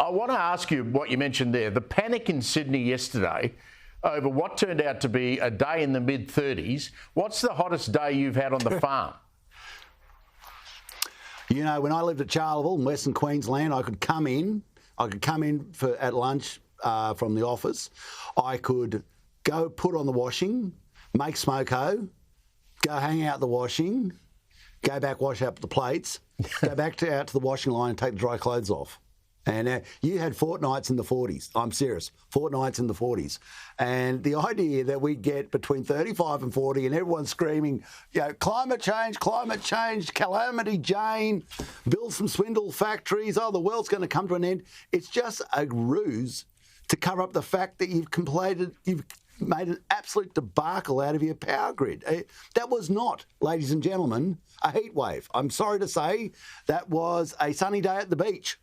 I want to ask you what you mentioned there. The panic in Sydney yesterday over what turned out to be a day in the mid-30s. What's the hottest day you've had on the farm? You know, when I lived at Charleville in Western Queensland, I could come in at lunch from the office. I could go put on the washing, make smoko, go hang out the washing, go back, wash up the plates, go back out to the washing line and take the dry clothes off. And you had fortnights in the 40s. I'm serious, fortnights in the 40s. And the idea that we get between 35 and 40 and everyone's screaming, you know, climate change, calamity Jane, build some swindle factories, oh, the world's going to come to an end. It's just a ruse to cover up the fact that you've made an absolute debacle out of your power grid. That was not, ladies and gentlemen, a heat wave. I'm sorry to say that was a sunny day at the beach.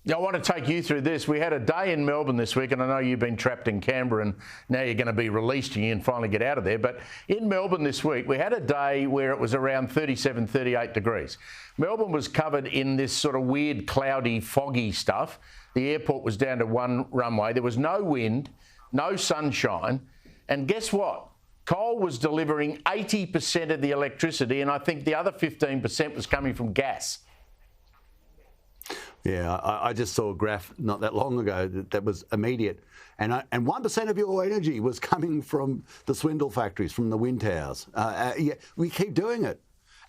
I want to take you through this. We had a day in Melbourne this week, and I know you've been trapped in Canberra and now you're going to be released and you can finally get out of there. But in Melbourne this week, we had a day where it was around 37, 38 degrees. Melbourne was covered in this sort of weird, cloudy, foggy stuff. The airport was down to one runway. There was no wind, no sunshine. And guess what? Coal was delivering 80% of the electricity, and I think the other 15% was coming from gas. Yeah, I just saw a graph not that long ago that was immediate. And 1% of your energy was coming from the swindle factories, from the wind towers. Yeah, we keep doing it.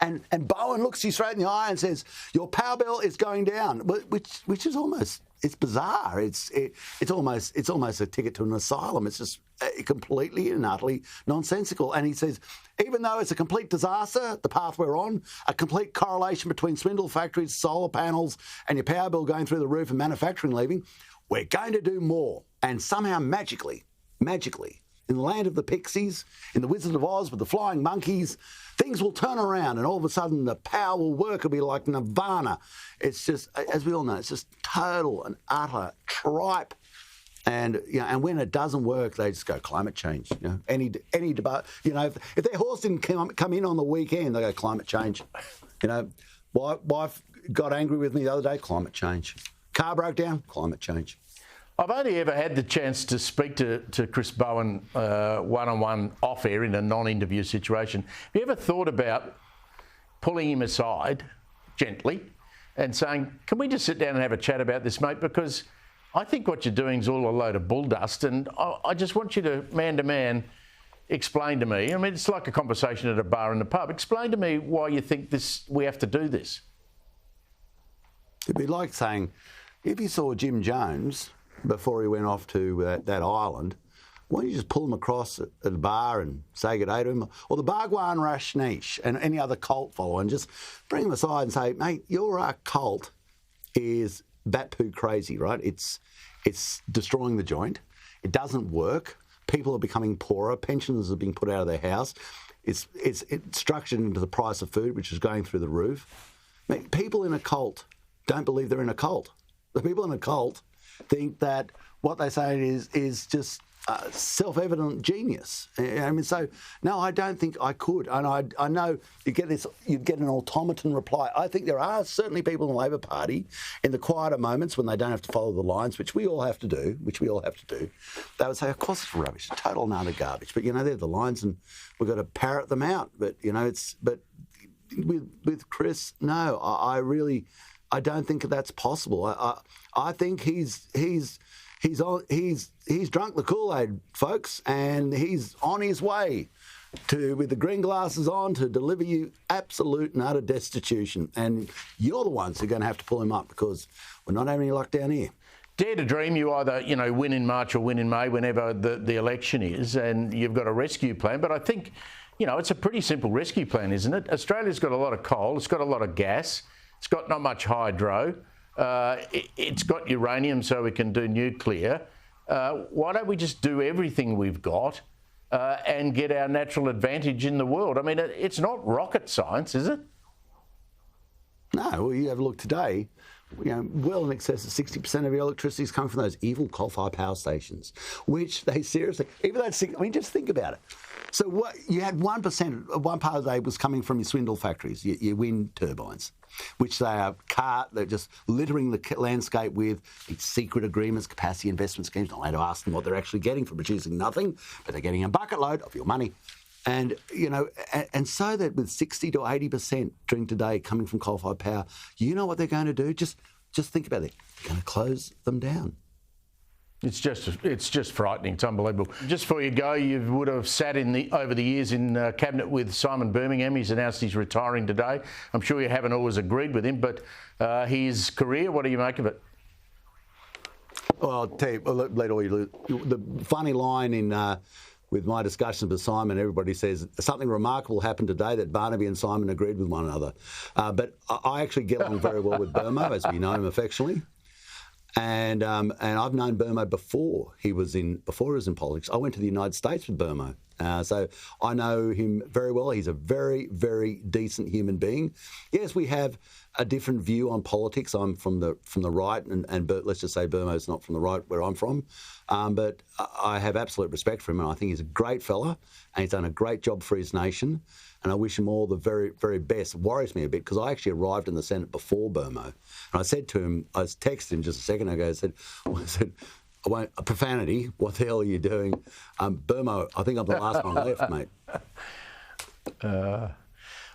And Bowen looks you straight in the eye and says, your power bill is going down, which is almost, it's bizarre. It's almost a ticket to an asylum. It's just completely and utterly nonsensical. And he says, even though it's a complete disaster, the path we're on, a complete correlation between swindle factories, solar panels, and your power bill going through the roof and manufacturing leaving, we're going to do more. And somehow magically, in the land of the pixies, in the Wizard of Oz with the flying monkeys, things will turn around and all of a sudden the power will work. It'll be like nirvana. It's just, as we all know, it's just total and utter tripe. And and when it doesn't work, they just go climate change. You know, any debate. You know, if their horse didn't come in on the weekend, they go climate change. You know, wife got angry with me the other day. Climate change. Car broke down. Climate change. I've only ever had the chance to speak to Chris Bowen one-on-one off-air in a non-interview situation. Have you ever thought about pulling him aside gently and saying, can we just sit down and have a chat about this, mate? Because I think what you're doing is all a load of bull dust, and I just want you to, man-to-man, explain to me. I mean, it's like a conversation at a bar in the pub. Explain to me why you think we have to do this. It'd be like saying, if you saw Jim Jones before he went off to that island, why don't you just pull him across at a bar and say good day to him? Or the Bhagwan Rashnish and any other cult follower, and just bring him aside and say, mate, your cult is bat poo crazy, right? It's destroying the joint. It doesn't work. People are becoming poorer. Pensioners are being put out of their house. It's structured into the price of food, which is going through the roof. Mate, people in a cult don't believe they're in a cult. The people in a cult think that what they say is just self-evident genius. I mean, so no, I don't think I could. And I know you'd get an automaton reply. I think there are certainly people in the Labor Party in the quieter moments when they don't have to follow the lines, which we all have to do. They would say, of course, it's rubbish, total and utter garbage. But they're the lines, and we've got to parrot them out. But but with Chris, no, I don't think that's possible. I think he's drunk the Kool-Aid, folks, and he's on his way with the green glasses on to deliver you absolute and utter destitution. And you're the ones who are going to have to pull him up, because we're not having any luck down here. Dare to dream you either, win in March or win in May, whenever the election is, and you've got a rescue plan. But I think, it's a pretty simple rescue plan, isn't it? Australia's got a lot of coal, it's got a lot of gas, it's got not much hydro. It's got uranium, so we can do nuclear. Why don't we just do everything we've got and get our natural advantage in the world? I mean, it's not rocket science, is it? No. Well, you have a look today. Well in excess of 60% of your electricity is coming from those evil coal-fired power stations, which they seriously, even though just think about it. So what you had 1%, one part of the day was coming from your swindle factories, your wind turbines, which they're just littering the landscape with these secret agreements, capacity investment schemes. Not allowed to ask them what they're actually getting for producing nothing, but they're getting a bucket load of your money. And, and so that with 60 to 80% during today coming from coal-fired power, you know what they're going to do? Just think about it. They're going to close them down. It's just frightening. It's unbelievable. Just before you go, you would have sat over the years in cabinet with Simon Birmingham. He's announced he's retiring today. I'm sure you haven't always agreed with him, but his career, what do you make of it? Well, I'll tell you, the funny line in with my discussions with Simon, everybody says something remarkable happened today that Barnaby and Simon agreed with one another. But I actually get along very well with Burmo, as we know him affectionately. And I've known Burmo before he was in politics. I went to the United States with Burmo, so I know him very well. He's a very, very decent human being. Yes, we have a different view on politics. I'm from the right, and let's just say Burmo's not from the right where I'm from. But I have absolute respect for him, and I think he's a great fella, and he's done a great job for his nation. And I wish him all the very, very best. It worries me a bit because I actually arrived in the Senate before Burmo. And I said to him, I texted him just a second ago, I said, I won't, a profanity, what the hell are you doing? Burmo, I think I'm the last one left, mate.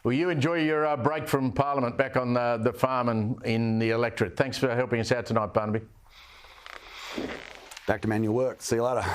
Well, you enjoy your break from Parliament back on the farm and in the electorate. Thanks for helping us out tonight, Barnaby. Back to manual work. See you later.